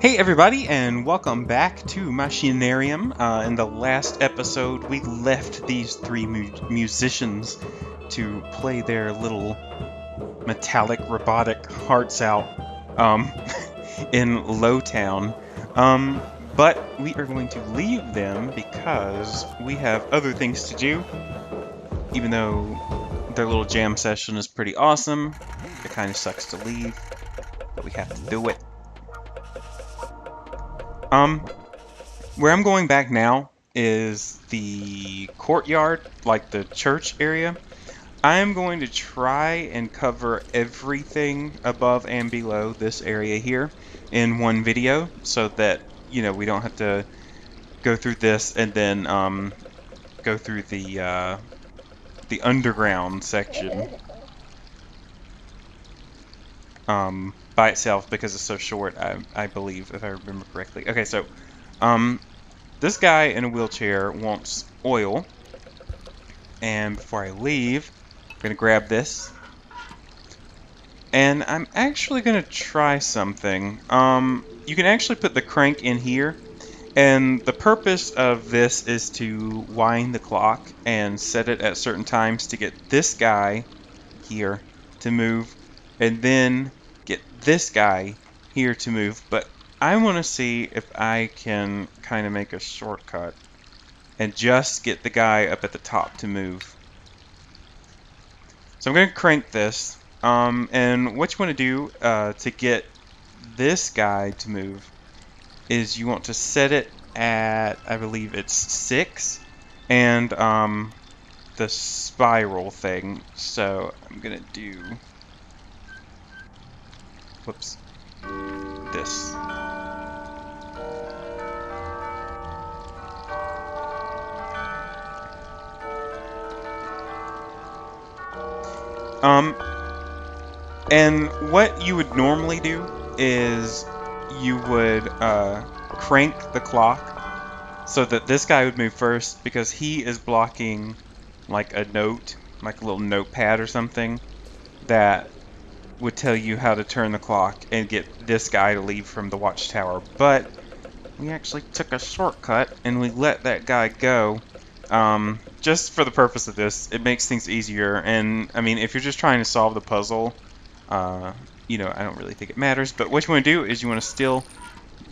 Hey everybody, and welcome back to Machinarium. In the last episode, we left these three musicians to play their little metallic robotic hearts out um, in Lowtown. But we are going to leave them because we have other things to do. Even though their little jam session is pretty awesome, it kind of sucks to leave, but we have to do it. Where I'm going back now is the courtyard, like the church area. I'm going to try and cover everything above and below this area here in one video so that, we don't have to go through this and then go through the underground section by itself because it's so short, I believe, if I remember correctly. Okay, so this guy in a wheelchair wants oil. And before I leave, I'm going to grab this. And I'm actually going to try something. You can actually put the crank in here. And the purpose of this is to wind the clock and set it at certain times to get this guy here to move. And then get this guy here to move. But I want to see if I can kind of make a shortcut and just get the guy up at the top to move. So I'm going to crank this, and what you want to do to get this guy to move is you want to set it at, I believe it's 6, and the spiral thing. So I'm going to do, whoops, this. And what you would normally do is you would crank the clock so that this guy would move first because he is blocking like a note, like a little notepad or something that would tell you how to turn the clock and get this guy to leave from the watchtower. But we actually took a shortcut and we let that guy go. Just for the purpose of this, it makes things easier. And I mean, if you're just trying to solve the puzzle, I don't really think it matters. But what you want to do is you want to steal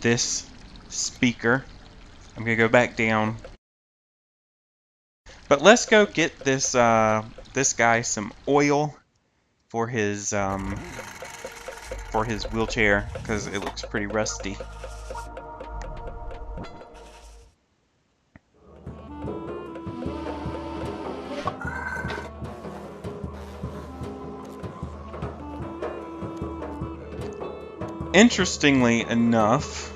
this speaker. I'm gonna go back down. But let's go get this this guy some oil for his wheelchair because it looks pretty rusty. Interestingly enough,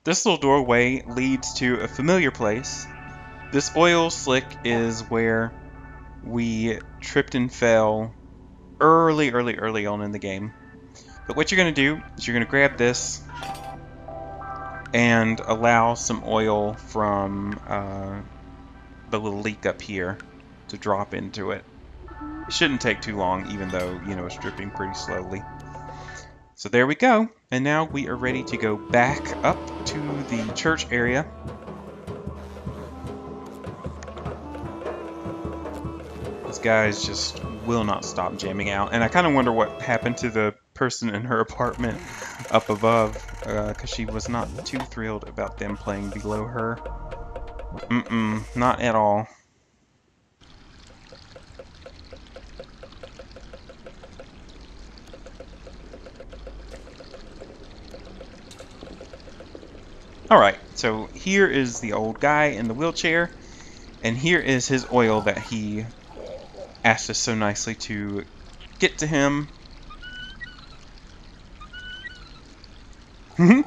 this little doorway leads to a familiar place. This oil slick is where we tripped and fell early on in the game. But what you're going to do is you're going to grab this and allow some oil from the little leak up here to drop into it. It shouldn't take too long, even though, it's dripping pretty slowly. So there we go, and now we are ready to go back up to the church area. These guys just will not stop jamming out, and I kind of wonder what happened to the person in her apartment up above, because she was not too thrilled about them playing below her. Not at all. Alright, so here is the old guy in the wheelchair, and here is his oil that he asked us so nicely to get to him. And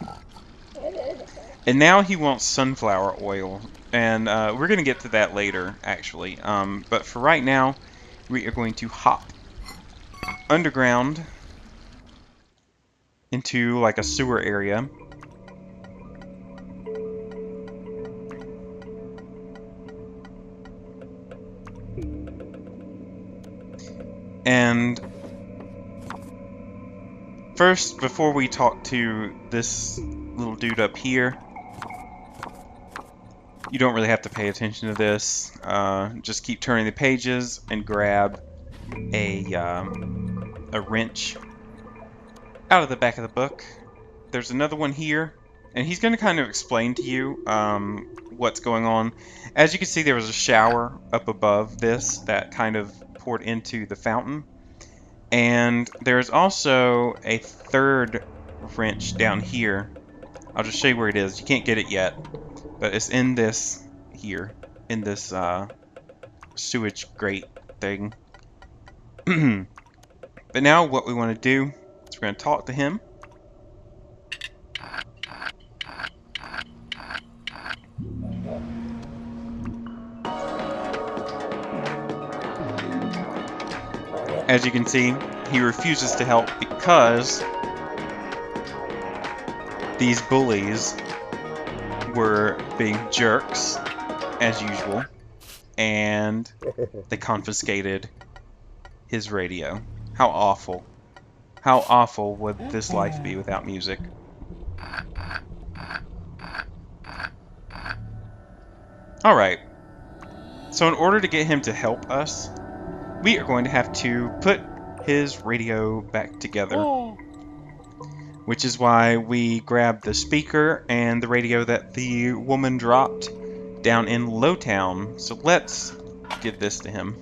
now he wants sunflower oil, and we're going to get to that later, actually. But for right now, we are going to hop underground into like a sewer area. And First, before we talk to this little dude up here, you don't really have to pay attention to this. Just keep turning the pages and grab a wrench out of the back of the book. There's another one here, and he's going to kind of explain to you what's going on. As you can see, there was a shower up above this that kind of poured into the fountain. And there's also a third wrench down here. I'll just show you where it is. You can't get it yet, but it's in this here, in this sewage grate thing. But now what we want to do is we're going to talk to him. As you can see, he refuses to help because these bullies were being jerks, as usual, and they confiscated his radio. How awful. How awful would this life be without music? Alright, so in order to get him to help us, we are going to have to put his radio back together. Which is why we grabbed the speaker and the radio that the woman dropped down in Lowtown. So let's give this to him.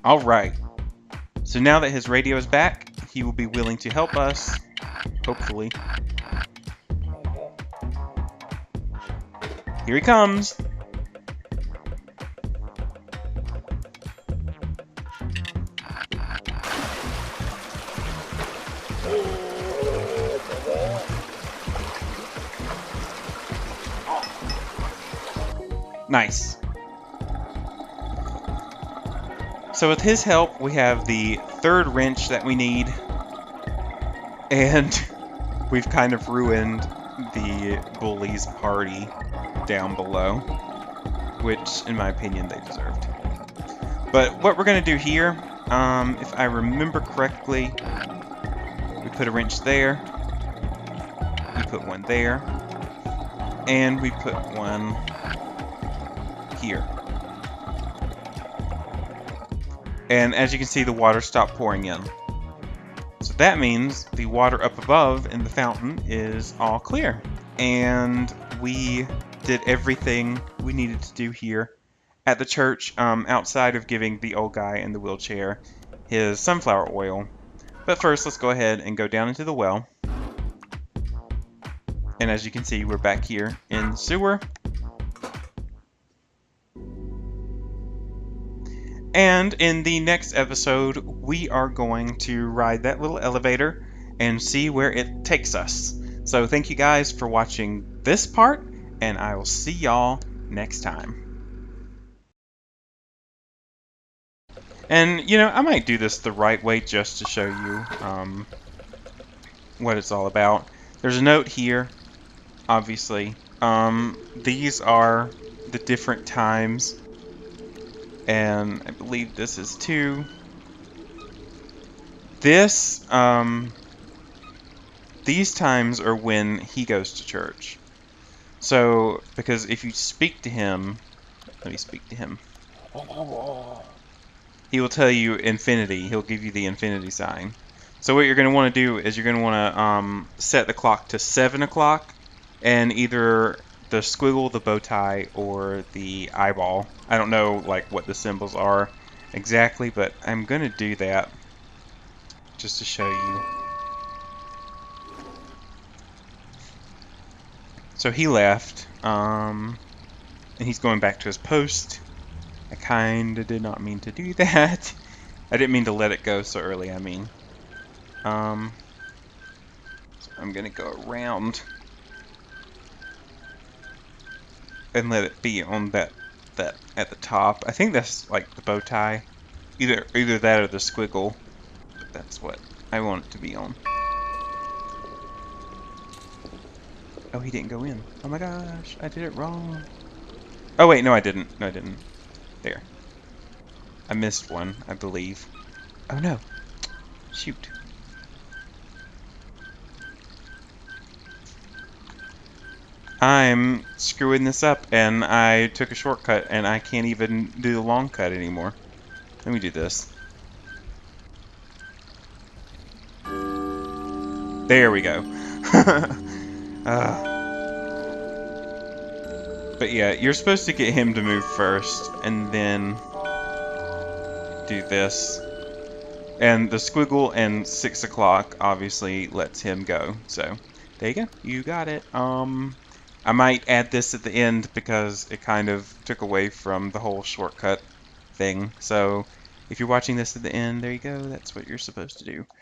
Alright, so now that his radio is back, he will be willing to help us, hopefully. Here he comes! Nice. So with his help, we have the third wrench that we need, and we've kind of ruined the bullies' party down below, which, in my opinion, they deserved. But what we're going to do here, if I remember correctly, we put a wrench there, we put one there, and we put one here. And as you can see, the water stopped pouring in. So that means the water up above in the fountain is all clear. And we did everything we needed to do here at the church, outside of giving the old guy in the wheelchair his sunflower oil. But first, let's go ahead and go down into the well. And as you can see, we're back here in the sewer. And in the next episode, we are going to ride that little elevator and see where it takes us. So thank you guys for watching this part, and I will see y'all next time. And, you know, I might do this the right way just to show you what it's all about. There's a note here, obviously. These are the different times. And I believe this is 2. This, these times are when he goes to church. So, because if you speak to him, let me speak to him. He will tell you infinity. He'll give you the infinity sign. So what you're going to want to do is you're going to want to set the clock to 7 o'clock, and either the squiggle, the bow tie, or the eyeball. I don't know like what the symbols are exactly, but I'm gonna do that just to show you. So he left, and he's going back to his post. I kinda did not mean to do that. I didn't mean to let it go so early, I mean. So I'm gonna go around and let it be on that at the top. I think that's like the bow tie. Either that or the squiggle. But that's what I want it to be on. Oh, he didn't go in. Oh my gosh, I did it wrong. Oh wait, no I didn't. No I didn't. There. I missed one, I believe. Oh no. Shoot. I'm screwing this up, and I took a shortcut, and I can't even do the long cut anymore. Let me do this. There we go. uh, but yeah, you're supposed to get him to move first, and then do this. And the squiggle and 6 o'clock obviously lets him go. So there you go. You got it. I might add this at the end because it kind of took away from the whole shortcut thing. So if you're watching this at the end, there you go. That's what you're supposed to do.